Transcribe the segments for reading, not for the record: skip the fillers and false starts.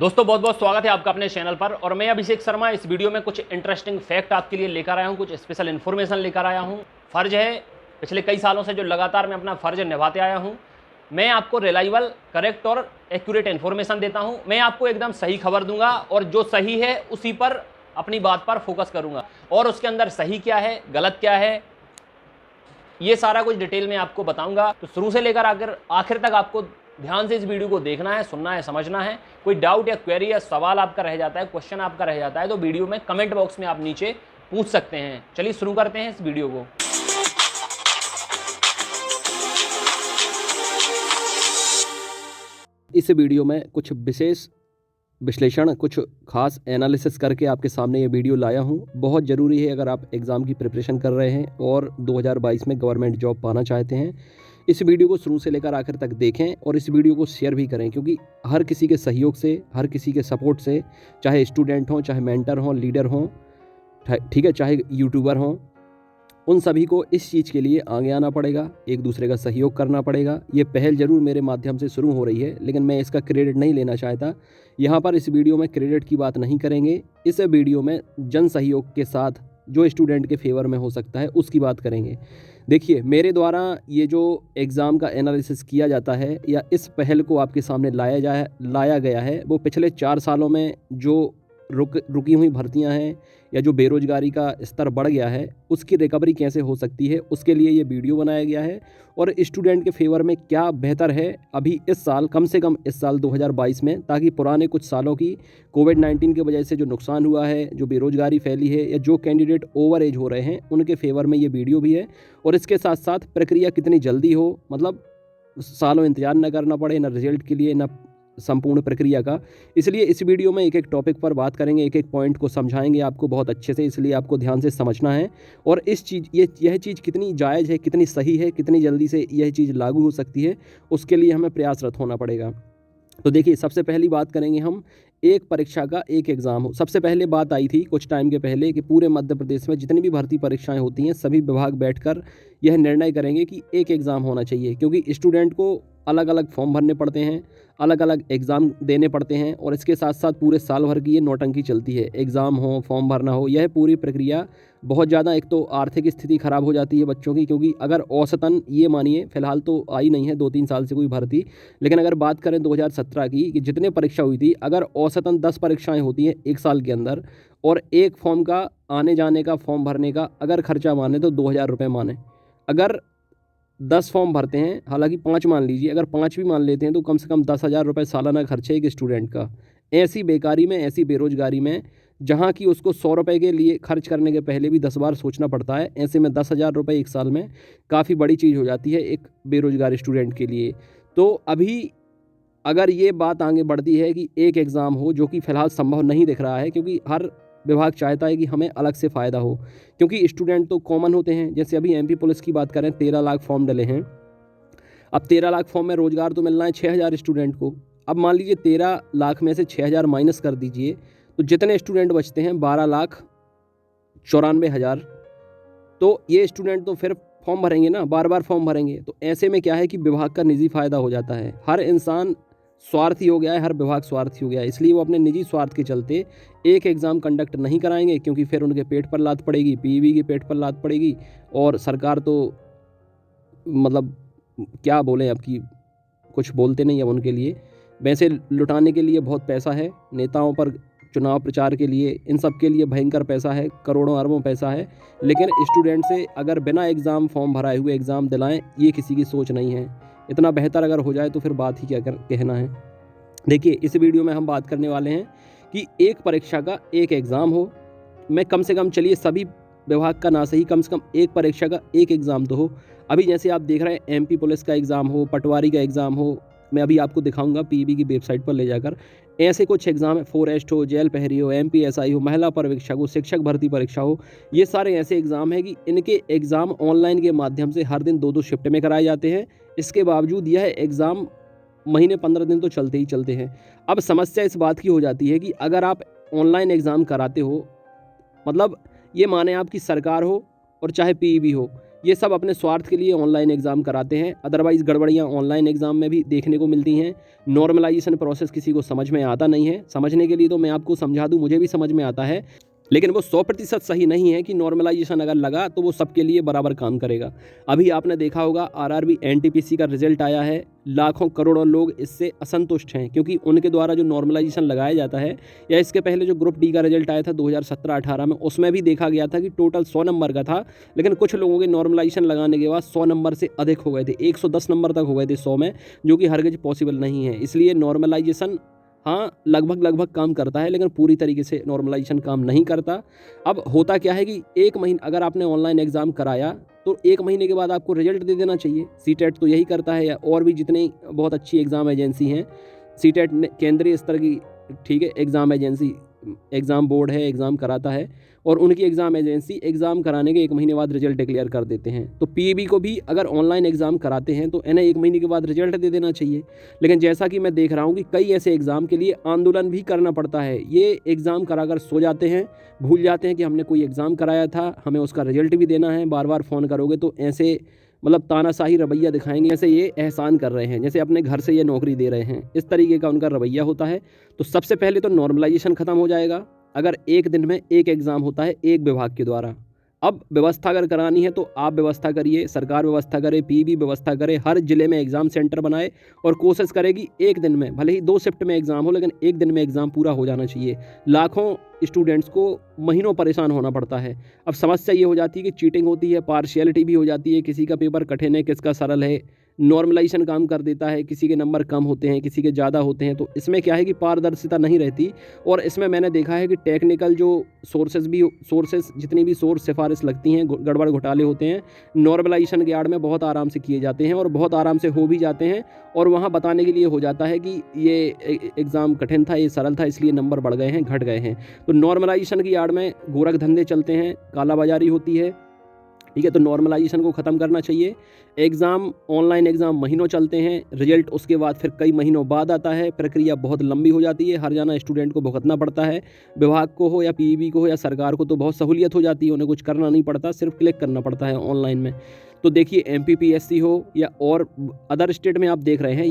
दोस्तों बहुत बहुत स्वागत है आपका अपने चैनल पर। और मैं अभिषेक शर्मा इस वीडियो में कुछ इंटरेस्टिंग फैक्ट आपके लिए लेकर आया हूं, कुछ स्पेशल इन्फॉर्मेशन लेकर आया हूं। फ़र्ज है पिछले कई सालों से जो लगातार मैं अपना फ़र्ज निभाते आया हूं, मैं आपको रिलायबल, करेक्ट और एक्यूरेट इन्फॉर्मेशन देता हूं। मैं आपको एकदम सही खबर दूंगा और जो सही है उसी पर अपनी बात पर फोकस करूंगा, और उसके अंदर सही क्या है, गलत क्या है, ये सारा कुछ डिटेल में आपको बताऊंगा। तो शुरू से लेकर आखिर तक आपको ध्यान से इस वीडियो को देखना है, सुनना है, समझना है। कोई डाउट या क्वेरी या सवाल आपका रह जाता है, क्वेश्चन आपका रह जाता है, तो वीडियो में कमेंट बॉक्स में आप नीचे पूछ सकते हैं। चलिए शुरू करते हैं इस वीडियो को। इस वीडियो में कुछ विशेष विश्लेषण, कुछ खास एनालिसिस करके आपके सामने ये वीडियो लाया हूँ। बहुत ज़रूरी है अगर आप एग्ज़ाम की प्रिपरेशन कर रहे हैं और 2022 में गवर्नमेंट जॉब पाना चाहते हैं। इस वीडियो को शुरू से लेकर आखिर तक देखें और इस वीडियो को शेयर भी करें, क्योंकि हर किसी के सहयोग से, हर किसी के सपोर्ट से, चाहे स्टूडेंट हों, चाहे मेंटर हों, लीडर हों, ठीक है, चाहे यूट्यूबर हों, उन सभी को इस चीज़ के लिए आगे आना पड़ेगा, एक दूसरे का सहयोग करना पड़ेगा। ये पहल ज़रूर मेरे माध्यम से शुरू हो रही है, लेकिन मैं इसका क्रेडिट नहीं लेना चाहता। यहाँ पर इस वीडियो में क्रेडिट की बात नहीं करेंगे। इस वीडियो में जन सहयोग के साथ जो स्टूडेंट के फेवर में हो सकता है उसकी बात करेंगे। देखिए, मेरे द्वारा ये जो एग्ज़ाम का एनालिसिस किया जाता है या इस पहल को आपके सामने लाया गया है, वो पिछले 4 सालों में जो रुकी हुई भर्तियां हैं या जो बेरोज़गारी का स्तर बढ़ गया है, उसकी रिकवरी कैसे हो सकती है, उसके लिए ये वीडियो बनाया गया है। और स्टूडेंट के फेवर में क्या बेहतर है अभी इस साल, कम से कम इस साल 2022 में, ताकि पुराने कुछ सालों की कोविड-19 की वजह से जो नुकसान हुआ है, जो बेरोज़गारी फैली है या जो कैंडिडेट ओवर एज हो रहे हैं, उनके फेवर में ये वीडियो भी है। और इसके साथ साथ प्रक्रिया कितनी जल्दी हो, मतलब सालों इंतज़ार न करना पड़े, ना रिजल्ट के लिए, ना संपूर्ण प्रक्रिया का। इसलिए इस वीडियो में एक एक टॉपिक पर बात करेंगे, एक एक पॉइंट को समझाएंगे आपको बहुत अच्छे से, इसलिए आपको ध्यान से समझना है। और यह चीज़ कितनी जायज़ है, कितनी सही है, कितनी जल्दी से यह चीज़ लागू हो सकती है, उसके लिए हमें प्रयासरत होना पड़ेगा। तो देखिए, सबसे पहली बात करेंगे हम, एक परीक्षा का एक एग्ज़ाम हो। सबसे पहले बात आई थी कुछ टाइम के पहले कि पूरे मध्य प्रदेश में जितनी भी भर्ती परीक्षाएं होती हैं, सभी विभाग बैठकर यह निर्णय करेंगे कि एक एग्ज़ाम होना चाहिए, क्योंकि स्टूडेंट को अलग अलग फॉर्म भरने पड़ते हैं, अलग अलग एग्ज़ाम देने पड़ते हैं, और इसके साथ साथ पूरे साल भर की ये नौटंकी चलती है। एग्ज़ाम हो, फॉर्म भरना हो, यह पूरी प्रक्रिया बहुत ज़्यादा, एक तो आर्थिक स्थिति ख़राब हो जाती है बच्चों की, क्योंकि अगर औसतन, ये मानिए फ़िलहाल तो आई नहीं है 2-3 साल से कोई भर्ती, लेकिन अगर बात करें 2017 की कि जितने परीक्षा हुई थी, अगर औसतन 10 परीक्षाएं होती हैं एक साल के अंदर, और एक फॉर्म का आने जाने का, फॉर्म भरने का अगर खर्चा माने तो 2,000 रुपये माने। अगर 10 फॉर्म भरते हैं, हालांकि 5 मान लीजिए, अगर 5 भी मान लेते हैं तो कम से कम 10,000 रुपये सालाना खर्चे एक स्टूडेंट का। ऐसी बेकारी में, ऐसी बेरोजगारी में, जहाँ की उसको 100 रुपये के लिए खर्च करने के पहले भी 10 बार सोचना पड़ता है, ऐसे में 10,000 रुपये एक साल में काफ़ी बड़ी चीज़ हो जाती है एक बेरोजगार स्टूडेंट के लिए। तो अभी अगर ये बात आगे बढ़ती है कि एक एग्ज़ाम हो, जो कि फ़िलहाल संभव नहीं दिख रहा है, क्योंकि हर विभाग चाहता है कि हमें अलग से फ़ायदा हो, क्योंकि स्टूडेंट तो कॉमन होते हैं। जैसे अभी एमपी पुलिस की बात करें, 13 लाख फॉर्म डले हैं। अब 13 लाख फॉर्म में रोज़गार तो मिलना है 6,000 स्टूडेंट को। अब मान लीजिए 13 लाख में से 6,000 माइनस कर दीजिए, तो जितने स्टूडेंट बचते हैं 12,94,000। तो ये स्टूडेंट तो फिर फॉर्म भरेंगे ना, बार बार फॉर्म भरेंगे। तो ऐसे में क्या है कि विभाग का निजी फ़ायदा हो जाता है। हर इंसान स्वार्थी हो गया है, हर विभाग स्वार्थी हो गया है, इसलिए वो अपने निजी स्वार्थ के चलते एक एग्ज़ाम कंडक्ट नहीं कराएंगे, क्योंकि फिर उनके पेट पर लात पड़ेगी, पीईबी के पेट पर लात पड़ेगी। और सरकार तो मतलब क्या बोलें, अब की कुछ बोलते नहीं अब उनके लिए। वैसे लुटाने के लिए बहुत पैसा है, नेताओं पर चुनाव प्रचार के लिए, इन सब के लिए भयंकर पैसा है, करोड़ों अरबों पैसा है, लेकिन स्टूडेंट से अगर बिना एग्ज़ाम फॉर्म भराए हुए एग्ज़ाम दिलाएं, ये किसी की सोच नहीं है। इतना बेहतर अगर हो जाए तो फिर बात ही क्या कहना है। देखिए, इस वीडियो में हम बात करने वाले हैं कि एक परीक्षा का एक एग्ज़ाम हो। मैं कम से कम, चलिए सभी विभाग का ना सही, कम से कम एक परीक्षा का एक एग्ज़ाम तो हो। अभी जैसे आप देख रहे हैं, एमपी पुलिस का एग्ज़ाम हो, पटवारी का एग्ज़ाम हो, मैं अभी आपको दिखाऊंगा पीईबी की वेबसाइट पर ले जाकर। ऐसे कुछ एग्ज़ाम है, फॉरेस्ट हो, जेल प्रहरी हो, एमपीएसआई हो, महिला पर्यवेक्षक हो, शिक्षक भर्ती परीक्षा हो। ये सारे ऐसे एग्ज़ाम हैं कि इनके एग्ज़ाम ऑनलाइन के माध्यम से हर दिन 2-2 शिफ्ट में कराए जाते हैं। इसके बावजूद यह एग्ज़ाम महीने 15 दिन तो चलते ही चलते हैं। अब समस्या इस बात की हो जाती है कि अगर आप ऑनलाइन एग्ज़ाम कराते हो, मतलब ये माने आपकी सरकार हो और चाहे पीईबी हो, ये सब अपने स्वार्थ के लिए ऑनलाइन एग्ज़ाम कराते हैं। अदरवाइज़ गड़बड़ियाँ ऑनलाइन एग्ज़ाम में भी देखने को मिलती हैं। नॉर्मलाइजेशन प्रोसेस किसी को समझ में आता नहीं है। समझने के लिए तो मैं आपको समझा दूँ, मुझे भी समझ में आता है, लेकिन वो 100% सही नहीं है कि नॉर्मलाइजेशन अगर लगा तो वो सबके लिए बराबर काम करेगा। अभी आपने देखा होगा आरआरबी एनटीपीसी का रिजल्ट आया है, लाखों करोड़ों लोग इससे असंतुष्ट हैं क्योंकि उनके द्वारा जो नॉर्मलाइजेशन लगाया जाता है, या इसके पहले जो ग्रुप डी का रिजल्ट आया था 2017-18 में, उसमें भी देखा गया था कि टोटल 100 नंबर का था, लेकिन कुछ लोगों के नॉर्मलाइजेशन लगाने के बाद 100 नंबर से अधिक हो गए थे, 110 नंबर तक हो गए थे 100 में, जो कि हरगिज पॉसिबल नहीं है। इसलिए नॉर्मलाइजेशन हाँ लगभग काम करता है, लेकिन पूरी तरीके से नॉर्मलाइजेशन काम नहीं करता। अब होता क्या है कि 1 महीना अगर आपने ऑनलाइन एग्ज़ाम कराया तो 1 महीने के बाद आपको रिजल्ट दे देना चाहिए। सीटेट तो यही करता है, या और भी जितने बहुत अच्छी एग्ज़ाम एजेंसी हैं। सीटेट केंद्रीय स्तर की, ठीक है, एग्ज़ाम एजेंसी, एग्ज़ाम बोर्ड है, एग्ज़ाम कराता है, और उनकी एग्ज़ाम एजेंसी एग्ज़ाम कराने के 1 महीने बाद रिजल्ट डिक्लेयर कर देते हैं। तो पीईबी को भी अगर ऑनलाइन एग्ज़ाम कराते हैं तो इन्हें 1 महीने के बाद रिजल्ट दे देना चाहिए। लेकिन जैसा कि मैं देख रहा हूँ कि कई ऐसे एग्ज़ाम के लिए आंदोलन भी करना पड़ता है। ये एग्ज़ाम कराकर सो जाते हैं, भूल जाते हैं कि हमने कोई एग्ज़ाम कराया था, हमें उसका रिजल्ट भी देना है। बार बार फ़ोन करोगे तो ऐसे मतलब तानाशाही रवैया दिखाएंगे, जैसे ये एहसान कर रहे हैं, जैसे अपने घर से ये नौकरी दे रहे हैं, इस तरीके का उनका रवैया होता है। तो सबसे पहले तो नॉर्मलाइजेशन ख़त्म हो जाएगा अगर एक दिन में एक एग्ज़ाम होता है एक विभाग के द्वारा। अब व्यवस्था अगर करानी है तो आप व्यवस्था करिए, सरकार व्यवस्था करे, पीईबी व्यवस्था करे, हर ज़िले में एग्ज़ाम सेंटर बनाए और कोशिश करेगी एक दिन में, भले ही 2 शिफ्ट में एग्ज़ाम हो, लेकिन एक दिन में एग्ज़ाम पूरा हो जाना चाहिए। लाखों स्टूडेंट्स को महीनों परेशान होना पड़ता है। अब समस्या ये हो जाती है कि चीटिंग होती है, पार्शियलिटी भी हो जाती है, किसी का पेपर कठिन है, किसका सरल है, नॉर्मलाइजेशन काम कर देता है, किसी के नंबर कम होते हैं, किसी के ज़्यादा होते हैं। तो इसमें क्या है कि पारदर्शिता नहीं रहती, और इसमें मैंने देखा है कि टेक्निकल जो सोर्सेज जितनी भी सोर्स सिफारिश लगती हैं, गड़बड़ घोटाले होते हैं, नॉर्मलाइजेशन के आड़ में बहुत आराम से किए जाते हैं और बहुत आराम से हो भी जाते हैं, और वहाँ बताने के लिए हो जाता है कि ये एग्ज़ाम कठिन था, ये सरल था, इसलिए नंबर बढ़ गए हैं, घट गए हैं। तो नॉर्मलाइजेशन की आड़ में गोरख धंधे चलते हैं, कालाबाजारी होती है, ठीक है। तो नॉर्मलाइजेशन को ख़त्म करना चाहिए। एग्ज़ाम, ऑनलाइन एग्ज़ाम महीनों चलते हैं, रिजल्ट उसके बाद फिर कई महीनों बाद आता है, प्रक्रिया बहुत लंबी हो जाती है, हर जाना स्टूडेंट को भुगतना पड़ता है। विभाग को हो या पीईबी को हो या सरकार को तो बहुत सहूलियत हो जाती है, उन्हें कुछ करना नहीं पड़ता, सिर्फ क्लिक करना पड़ता है ऑनलाइन में। तो देखिए एमपीपीएससी हो या और अदर स्टेट में आप देख रहे हैं,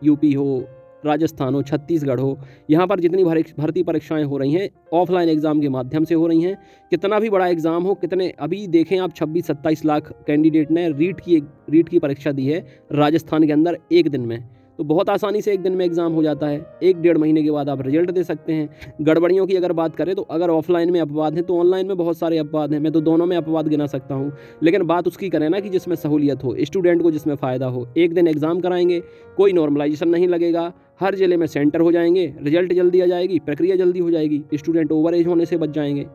यूपी हो, राजस्थान हो, छत्तीसगढ़ हो, यहाँ पर जितनी भर्ती परीक्षाएं हो रही हैं ऑफलाइन एग्ज़ाम के माध्यम से हो रही हैं। कितना भी बड़ा एग्ज़ाम हो, कितने अभी देखें आप 26-27 लाख कैंडिडेट ने रीट की परीक्षा दी है राजस्थान के अंदर एक दिन में। तो बहुत आसानी से एक दिन में एग्ज़ाम हो जाता है, 1-1.5 महीने के बाद आप रिजल्ट दे सकते हैं। गड़बड़ियों की अगर बात करें तो अगर ऑफलाइन में अपवाद हैं तो ऑनलाइन में बहुत सारे अपवाद हैं, मैं तो दोनों में अपवाद गिना सकता हूँ। लेकिन बात उसकी करें ना कि जिसमें सहूलियत हो, स्टूडेंट को जिसमें फ़ायदा हो। एक दिन एग्ज़ाम कराएंगे, कोई नॉर्मलाइजेशन नहीं लगेगा, हर ज़िले में सेंटर हो जाएंगे, रिजल्ट जल्दी आ जाएगी, प्रक्रिया जल्दी हो जाएगी, स्टूडेंट ओवर एज होने से बच जाएंगे,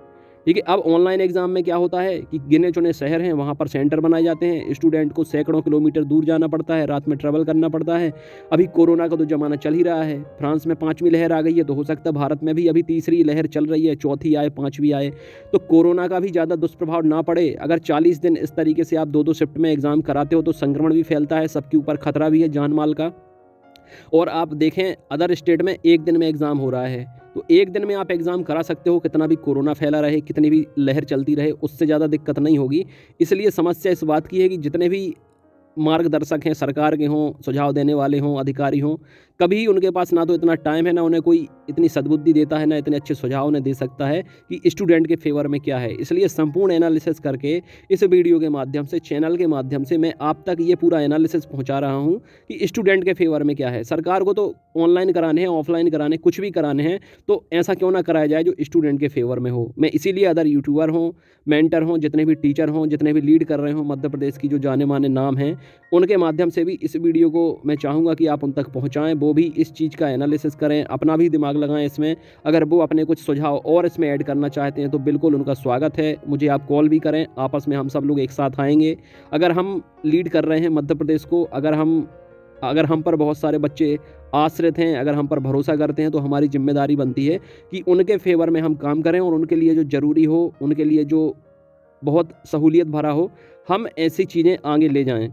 ठीक है। अब ऑनलाइन एग्ज़ाम में क्या होता है कि गिने चुने शहर हैं, वहाँ पर सेंटर बनाए जाते हैं, स्टूडेंट को सैकड़ों किलोमीटर दूर जाना पड़ता है, रात में ट्रैवल करना पड़ता है। अभी कोरोना का तो ज़माना चल ही रहा है, फ्रांस में 5वीं लहर आ गई है, तो हो सकता है भारत में भी अभी 3री लहर चल रही है, 4थी आए, 5वीं आए, तो कोरोना का भी ज़्यादा दुष्प्रभाव ना पड़े। अगर 40 दिन इस तरीके से आप 2-2 शिफ्ट में एग्ज़ाम कराते हो तो संक्रमण भी फैलता है, सबके ऊपर खतरा भी है जान माल का। और आप देखें अदर स्टेट में एक दिन में एग्ज़ाम हो रहा है, तो एक दिन में आप एग्ज़ाम करा सकते हो, कितना भी कोरोना फैला रहे, कितनी भी लहर चलती रहे, उससे ज़्यादा दिक्कत नहीं होगी। इसलिए समस्या इस बात की है कि जितने भी मार्गदर्शक हैं, सरकार के हों, सुझाव देने वाले हों, अधिकारी हों, कभी उनके पास ना तो इतना टाइम है, ना उन्हें कोई इतनी सद्बुद्धि देता है, ना इतने अच्छे सुझाव उन्हें दे सकता है कि स्टूडेंट के फेवर में क्या है। इसलिए संपूर्ण एनालिसिस करके इस वीडियो के माध्यम से, चैनल के माध्यम से मैं आप तक ये पूरा एनालिसिस पहुंचा रहा हूं कि स्टूडेंट के फेवर में क्या है। सरकार को तो ऑनलाइन कराने हैं, ऑफलाइन कराने, कुछ भी कराने हैं, तो ऐसा क्यों ना कराया जाए जो स्टूडेंट के फेवर में हो। मैं इसीलिए अदर यूट्यूबर हों, मेंटर हों, जितने भी टीचर हों, जितने भी लीड कर रहे हों, मध्य प्रदेश की जो जाने माने नाम हैं, उनके माध्यम से भी इस वीडियो को मैं चाहूँगा कि आप उन तक पहुँचाएँ, वो भी इस चीज़ का एनालिसिस करें, अपना भी दिमाग लगाएं इसमें। अगर वो अपने कुछ सुझाव और इसमें ऐड करना चाहते हैं तो बिल्कुल उनका स्वागत है, मुझे आप कॉल भी करें, आपस में हम सब लोग एक साथ आएंगे। अगर हम लीड कर रहे हैं मध्य प्रदेश को, अगर हम पर बहुत सारे बच्चे आश्रित हैं, अगर हम पर भरोसा करते हैं, तो हमारी जिम्मेदारी बनती है कि उनके फेवर में हम काम करें और उनके लिए जो ज़रूरी हो, उनके लिए जो बहुत सहूलियत भरा हो, हम ऐसी चीज़ें आगे ले जाएं।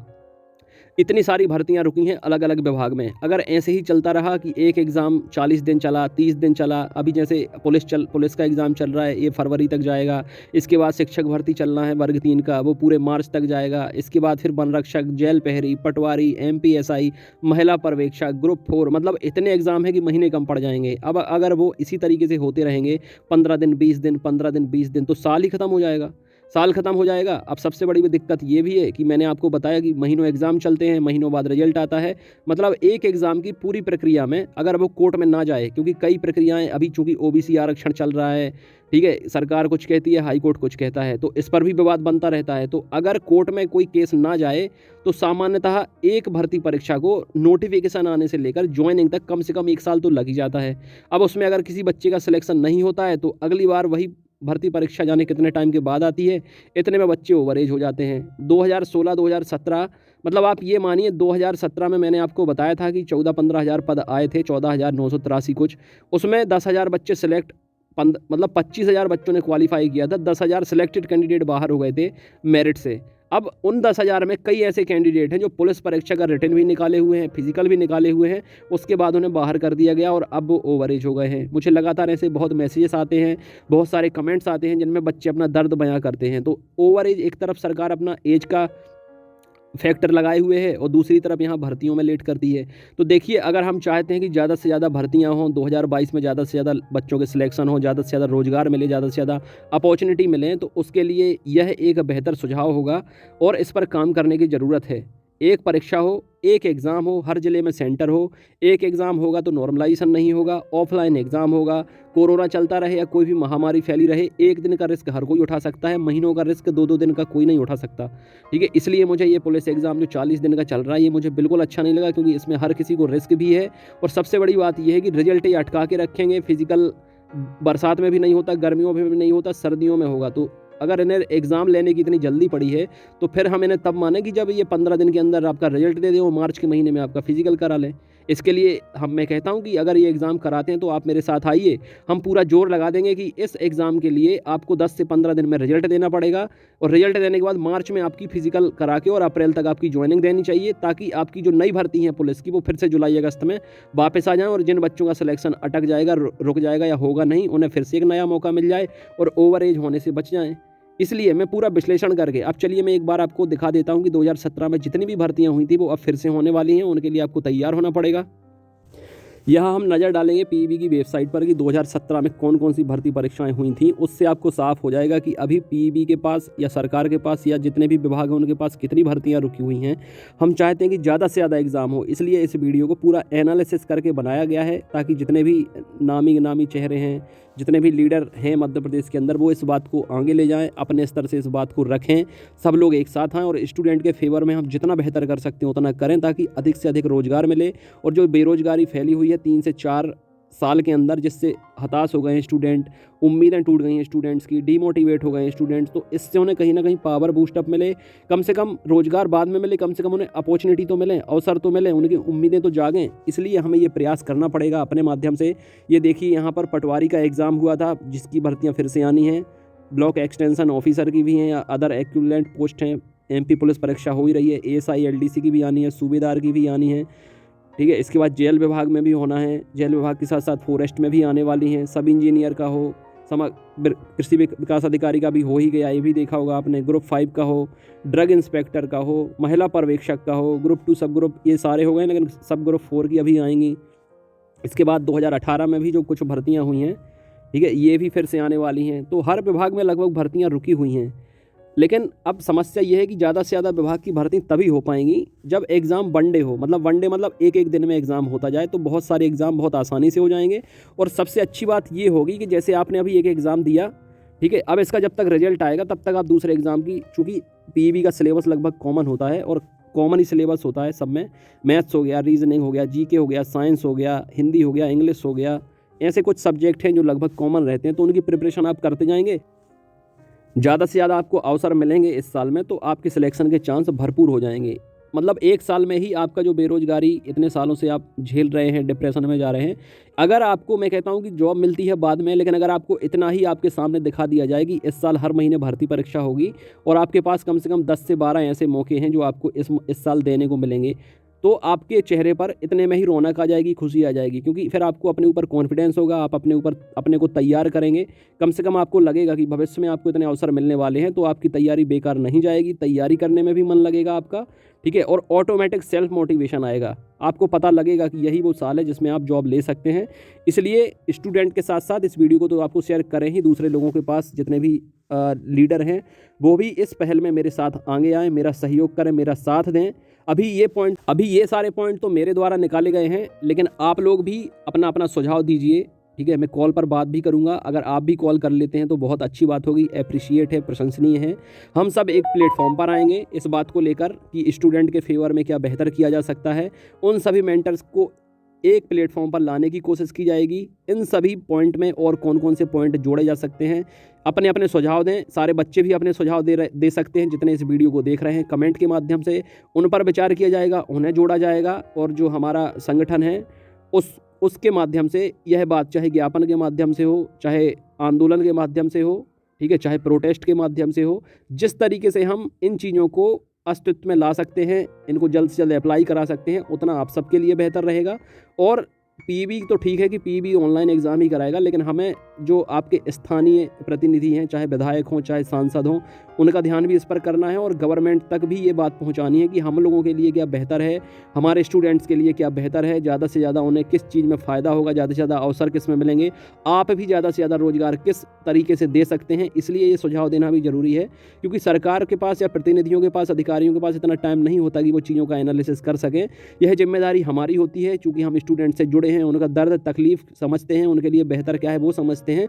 इतनी सारी भर्तियां रुकी हैं अलग अलग विभाग में। अगर ऐसे ही चलता रहा कि एक एग्ज़ाम 40 दिन चला, 30 दिन चला, अभी जैसे पुलिस का एग्ज़ाम चल रहा है, ये फरवरी तक जाएगा। इसके बाद शिक्षक भर्ती चलना है वर्ग 3 का, वो पूरे मार्च तक जाएगा। इसके बाद फिर वन रक्षक, जेल प्रहरी, पटवारी, MPSI, महिला पर्यवेक्षक, ग्रुप 4, मतलब इतने एग्ज़ाम है कि महीने कम पड़ जाएंगे। अब अगर वो इसी तरीके से होते रहेंगे 15 दिन 20 दिन 15 दिन 20 दिन, तो साल ही ख़त्म हो जाएगा। साल ख़त्म हो जाएगा। अब सबसे बड़ी दिक्कत ये भी है कि मैंने आपको बताया कि महीनों एग्ज़ाम चलते हैं, महीनों बाद रिजल्ट आता है। मतलब एक एग्ज़ाम की पूरी प्रक्रिया में अगर वो कोर्ट में ना जाए, क्योंकि कई प्रक्रियाएं अभी चूँकि OBC आरक्षण चल रहा है, ठीक है, सरकार कुछ कहती है, हाई कोर्ट कुछ कहता है, तो इस पर भी विवाद बनता रहता है। तो अगर कोर्ट में कोई केस ना जाए तो सामान्यतः एक भर्ती परीक्षा को नोटिफिकेशन आने से लेकर ज्वाइनिंग तक कम से कम 1 साल तो लग ही जाता है। अब उसमें अगर किसी बच्चे का सिलेक्शन नहीं होता है तो अगली बार वही भर्ती परीक्षा जाने कितने टाइम के बाद आती है, इतने में बच्चे ओवरेज हो जाते हैं। 2016-2017, मतलब आप ये मानिए 2017 में मैंने आपको बताया था कि 14-15 हज़ार पद आए थे, 14,983 कुछ, उसमें 10,000 बच्चे सिलेक्ट, मतलब 25,000 बच्चों ने क्वालिफाई किया था, 10,000 सिलेक्टेड कैंडिडेट बाहर हो गए थे मेरिट से। अब उन 10,000 में कई ऐसे कैंडिडेट हैं जो पुलिस परीक्षा का रिटन भी निकाले हुए हैं, फिजिकल भी निकाले हुए हैं, उसके बाद उन्हें बाहर कर दिया गया और अब वो ओवरेज हो गए हैं। मुझे लगातार ऐसे बहुत मैसेजेस आते हैं, बहुत सारे कमेंट्स आते हैं जिनमें बच्चे अपना दर्द बयां करते हैं। तो ओवरेज, एक तरफ सरकार अपना एज का फैक्टर लगाए हुए है और दूसरी तरफ यहाँ भर्तियों में लेट करती है। तो देखिए, अगर हम चाहते हैं कि ज़्यादा से ज़्यादा भर्तियाँ हों, 2022 में ज़्यादा से ज़्यादा बच्चों के सिलेक्शन हो, ज़्यादा से ज़्यादा रोज़गार मिले, ज़्यादा से ज़्यादा अपॉर्चुनिटी मिलें, तो उसके लिए यह एक बेहतर सुझाव होगा और इस पर काम करने की ज़रूरत है। एक परीक्षा हो, एक एग्ज़ाम हो, हर ज़िले में सेंटर हो। एक एग्ज़ाम होगा तो नॉर्मलाइजेशन नहीं होगा, ऑफलाइन एग्ज़ाम होगा। कोरोना चलता रहे या कोई भी महामारी फैली रहे, एक दिन का रिस्क हर कोई उठा सकता है, महीनों का रिस्क 2-2 दिन का कोई नहीं उठा सकता, ठीक है। इसलिए मुझे ये पुलिस एग्ज़ाम जो 40 दिन का चल रहा है, ये मुझे बिल्कुल अच्छा नहीं लगा, क्योंकि इसमें हर किसी को रिस्क भी है। और सबसे बड़ी बात ये है कि रिजल्ट ये अटका के रखेंगे। फिजिकल बरसात में भी नहीं होता, गर्मियों में भी नहीं होता, सर्दियों में होगा। तो अगर इन्हें एग्ज़ाम लेने की इतनी जल्दी पड़ी है तो फिर हम इन्हें तब माने कि जब ये 15 दिन के अंदर आपका रिजल्ट दे दें और मार्च के महीने में आपका फिजिकल करा लें। इसके लिए मैं कहता हूं कि अगर ये एग्ज़ाम कराते हैं तो आप मेरे साथ आइए, हम पूरा जोर लगा देंगे कि इस एग्ज़ाम के लिए आपको 10 से 15 दिन में रिजल्ट देना पड़ेगा और रिजल्ट देने के बाद मार्च में आपकी फिजिकल करा के और अप्रैल तक आपकी ज्वाइनिंग देनी चाहिए, ताकि आपकी जो नई भर्ती है पुलिस की वो फिर से जुलाई अगस्त में वापस आ जाएँ और जिन बच्चों का सिलेक्शन अटक जाएगा, रुक जाएगा या होगा नहीं, उन्हें फिर से एक नया मौका मिल जाए और ओवर एज होने से बच जाएँ। इसलिए मैं पूरा विश्लेषण करके, अब चलिए मैं एक बार आपको दिखा देता हूं कि 2017 में जितनी भी भर्तियां हुई थी वो अब फिर से होने वाली हैं, उनके लिए आपको तैयार होना पड़ेगा। यहाँ हम नज़र डालेंगे PEB की वेबसाइट पर कि 2017 में कौन कौन सी भर्ती परीक्षाएं हुई थी। उससे आपको साफ हो जाएगा कि अभी PEB के पास या सरकार के पास या जितने भी विभाग हैं उनके पास कितनी भर्तियां रुकी हुई हैं। हम चाहते हैं कि ज़्यादा से ज़्यादा एग्ज़ाम हो, इसलिए इस वीडियो को पूरा एनालिसिस करके बनाया गया है, ताकि जितने भी नामी चेहरे हैं, जितने भी लीडर हैं मध्य प्रदेश के अंदर, वो इस बात को आगे ले जाएं, अपने स्तर से इस बात को रखें, सब लोग एक साथ आएँ और स्टूडेंट के फेवर में हम जितना बेहतर कर सकते हैं उतना करें, ताकि अधिक से अधिक रोज़गार मिले। और जो बेरोज़गारी फैली हुई है 3 से 4 साल के अंदर, जिससे हताश हो गए हैं स्टूडेंट, उम्मीदें टूट गई हैं स्टूडेंट्स की, डीमोटिवेट हो गए हैं स्टूडेंट्स, तो इससे उन्हें कहीं ना कहीं पावर बूस्टअप मिले, कम से कम रोज़गार बाद में मिले, कम से कम उन्हें अपॉर्चुनिटी तो मिले, अवसर तो मिले, उनकी उम्मीदें तो जागें। इसलिए हमें ये प्रयास करना पड़ेगा अपने माध्यम से। ये देखिए, यहाँ पर पटवारी का एग्ज़ाम हुआ था, जिसकी भर्तियाँ फिर से आनी हैं। ब्लॉक एक्सटेंशन ऑफिसर की भी हैं या अदर एक्विवेलेंट पोस्ट हैं। MP पुलिस परीक्षा हो ही रही है, ASI LDC की भी आनी है, सूबेदार की भी आनी है, ठीक है। इसके बाद जेल विभाग में भी होना है, जेल विभाग के साथ साथ फॉरेस्ट में भी आने वाली हैं। सब इंजीनियर का हो, कृषि विकास अधिकारी का भी हो ही गया, ये भी देखा होगा आपने। ग्रुप 5 का हो, ड्रग इंस्पेक्टर का हो, महिला पर्यवेक्षक का हो, ग्रुप 2 सब ग्रुप, ये सारे हो गए, लेकिन सब ग्रुप 4 की अभी आएंगी। इसके बाद 2018 में भी जो कुछ भर्तियाँ हुई हैं, ठीक है, ये भी फिर से आने वाली हैं। तो हर विभाग में लगभग भर्तियाँ रुकी हुई हैं। लेकिन अब समस्या ये है कि ज़्यादा से ज़्यादा विभाग की भर्ती तभी हो पाएंगी जब एग्ज़ाम वनडे हो, मतलब वनडे मतलब एक दिन में एग्ज़ाम होता जाए, तो बहुत सारे एग्ज़ाम बहुत आसानी से हो जाएंगे। और सबसे अच्छी बात ये होगी कि जैसे आपने अभी एक एग्ज़ाम दिया, ठीक है, अब इसका जब तक रिजल्ट आएगा तब तक आप दूसरे एग्ज़ाम की, चूँकि PEB का सिलेबस लगभग कॉमन होता है और कॉमन ही सिलेबस होता है सब में, मैथ्स हो गया, रीजनिंग हो गया, GK हो गया, साइंस हो गया, हिंदी हो गया, इंग्लिश हो गया, ऐसे कुछ सब्जेक्ट हैं जो लगभग कॉमन रहते हैं, तो उनकी प्रिपरेशन आप करते जाएंगे, ज़्यादा से ज़्यादा आपको अवसर मिलेंगे इस साल में, तो आपके सिलेक्शन के चांस भरपूर हो जाएंगे। मतलब 1 साल में ही आपका जो बेरोज़गारी इतने सालों से आप झेल रहे हैं, डिप्रेशन में जा रहे हैं, अगर आपको मैं कहता हूँ कि जॉब मिलती है बाद में, लेकिन अगर आपको इतना ही आपके सामने दिखा दिया जाए कि इस साल हर महीने भर्ती परीक्षा होगी और आपके पास कम से कम 10 से 12 ऐसे मौके हैं जो आपको इस साल देने को मिलेंगे, तो आपके चेहरे पर इतने में ही रौनक आ जाएगी, खुशी आ जाएगी, क्योंकि फिर आपको अपने ऊपर कॉन्फिडेंस होगा, आप अपने को तैयार करेंगे। कम से कम आपको लगेगा कि भविष्य में आपको इतने अवसर मिलने वाले हैं, तो आपकी तैयारी बेकार नहीं जाएगी, तैयारी करने में भी मन लगेगा आपका, ठीक है। और ऑटोमेटिक सेल्फ मोटिवेशन आएगा, आपको पता लगेगा कि यही वो साल है जिसमें आप जॉब ले सकते हैं। इसलिए स्टूडेंट के साथ साथ इस वीडियो को तो आपको शेयर करें ही, दूसरे लोगों के पास जितने भी लीडर हैं वो भी इस पहल में मेरे साथ आगे आएँ, मेरा सहयोग करें, मेरा साथ दें। अभी ये सारे पॉइंट तो मेरे द्वारा निकाले गए हैं, लेकिन आप लोग भी अपना अपना सुझाव दीजिए, ठीक है। मैं कॉल पर बात भी करूंगा, अगर आप भी कॉल कर लेते हैं तो बहुत अच्छी बात होगी, अप्रिशिएट है, प्रशंसनीय है। हम सब एक प्लेटफॉर्म पर आएंगे इस बात को लेकर कि स्टूडेंट के फेवर में क्या बेहतर किया जा सकता है। उन सभी मेंटर्स को एक प्लेटफॉर्म पर लाने की कोशिश की जाएगी। इन सभी पॉइंट में और कौन कौन से पॉइंट जोड़े जा सकते हैं, अपने अपने सुझाव दें। सारे बच्चे भी अपने सुझाव दे सकते हैं जितने इस वीडियो को देख रहे हैं, कमेंट के माध्यम से उन पर विचार किया जाएगा, उन्हें जोड़ा जाएगा। और जो हमारा संगठन है उसके माध्यम से यह बात, चाहे ज्ञापन के माध्यम से हो, चाहे आंदोलन के माध्यम से हो, ठीक है, चाहे प्रोटेस्ट के माध्यम से हो, जिस तरीके से हम इन चीज़ों को अस्तित्व में ला सकते हैं, इनको जल्द से जल्द अप्लाई करा सकते हैं, उतना आप सबके लिए बेहतर रहेगा। और पीईबी तो ठीक है कि पीईबी ऑनलाइन एग्ज़ाम ही कराएगा, लेकिन हमें जो आपके स्थानीय प्रतिनिधि हैं, चाहे विधायक हों, चाहे सांसद हों, उनका ध्यान भी इस पर करना है और गवर्नमेंट तक भी ये बात पहुंचानी है कि हम लोगों के लिए क्या बेहतर है, हमारे स्टूडेंट्स के लिए क्या बेहतर है, ज़्यादा से ज़्यादा उन्हें किस चीज़ में फ़ायदा होगा, ज़्यादा से ज़्यादा अवसर किस में मिलेंगे, आप भी ज़्यादा से ज़्यादा रोज़गार किस तरीके से दे सकते हैं। इसलिए ये सुझाव देना भी ज़रूरी है, क्योंकि सरकार के पास या प्रतिनिधियों के पास, अधिकारियों के पास इतना टाइम नहीं होता कि वो चीज़ों का एनालिसिस कर सकें। यह जिम्मेदारी हमारी होती है, चूँकि हम स्टूडेंट से जुड़े हैं, उनका दर्द तकलीफ़ समझते हैं, उनके लिए बेहतर क्या है वो समझते हैं।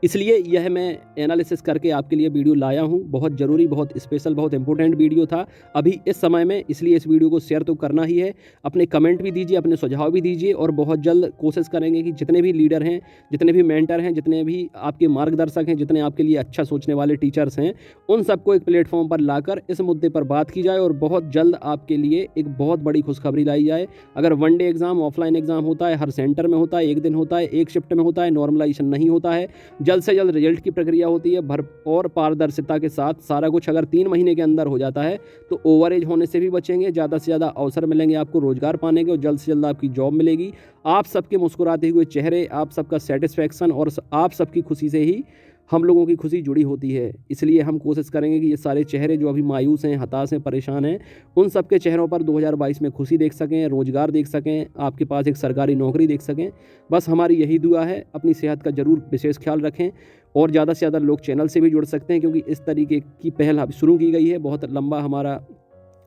इसलिए यह मैं एनालिसिस करके आपके लिए वीडियो लाया हूं। बहुत ज़रूरी, बहुत स्पेशल, बहुत इंपॉर्टेंट वीडियो था अभी इस समय में, इसलिए इस वीडियो को शेयर तो करना ही है। अपने कमेंट भी दीजिए, अपने सुझाव भी दीजिए, और बहुत जल्द कोशिश करेंगे कि जितने भी लीडर हैं, जितने भी मेंटर हैं, जितने भी आपके मार्गदर्शक हैं, जितने आपके लिए अच्छा सोचने वाले टीचर्स हैं, उन सबको एक प्लेटफॉर्म पर लाकर इस मुद्दे पर बात की जाए और बहुत जल्द आपके लिए एक बहुत बड़ी खुशखबरी लाई जाए। अगर one day exam, offline exam होता है, हर सेंटर में होता है, एक दिन होता है, एक शिफ्ट में होता है, नॉर्मलाइजेशन नहीं होता है, जल्द से जल्द रिजल्ट की प्रक्रिया होती है, और पारदर्शिता के साथ सारा कुछ अगर 3 महीने के अंदर हो जाता है तो ओवरेज होने से भी बचेंगे, ज़्यादा से ज़्यादा अवसर मिलेंगे आपको रोजगार पाने के, और जल्द से जल्द आपकी जॉब मिलेगी। आप सबके मुस्कुराते हुए चेहरे, आप सबका सेटिस्फैक्शन और आप सबकी खुशी से ही हम लोगों की खुशी जुड़ी होती है। इसलिए हम कोशिश करेंगे कि ये सारे चेहरे जो अभी मायूस हैं, हताश हैं, परेशान हैं, उन सबके चेहरों पर 2022 में खुशी देख सकें, रोज़गार देख सकें, आपके पास एक सरकारी नौकरी देख सकें। बस हमारी यही दुआ है। अपनी सेहत का ज़रूर विशेष ख्याल रखें, और ज़्यादा से ज़्यादा लोग चैनल से भी जुड़ सकते हैं, क्योंकि इस तरीके की पहल अब शुरू की गई है। बहुत लंबा हमारा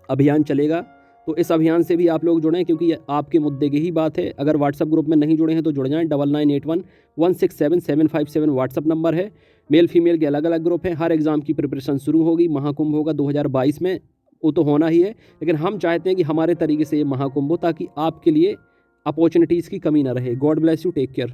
अभियान चलेगा, तो इस अभियान से भी आप लोग जुड़ें, क्योंकि ये आपके मुद्दे की ही बात है। अगर व्हाट्सएप ग्रुप में नहीं जुड़े हैं तो जुड़ जाएं। 9981167757 व्हाट्सएप नंबर है। मेल फीमेल के अलग अलग ग्रुप हैं। हर एग्ज़ाम की प्रिपरेशन शुरू होगी। महाकुंभ होगा 2022 में, वो तो होना ही है, लेकिन हम चाहते हैं कि हमारे तरीके से ये महाकुंभ हो, ताकि आपके लिए अपॉर्चुनिटीज़ की कमी ना रहे। God bless you, take care.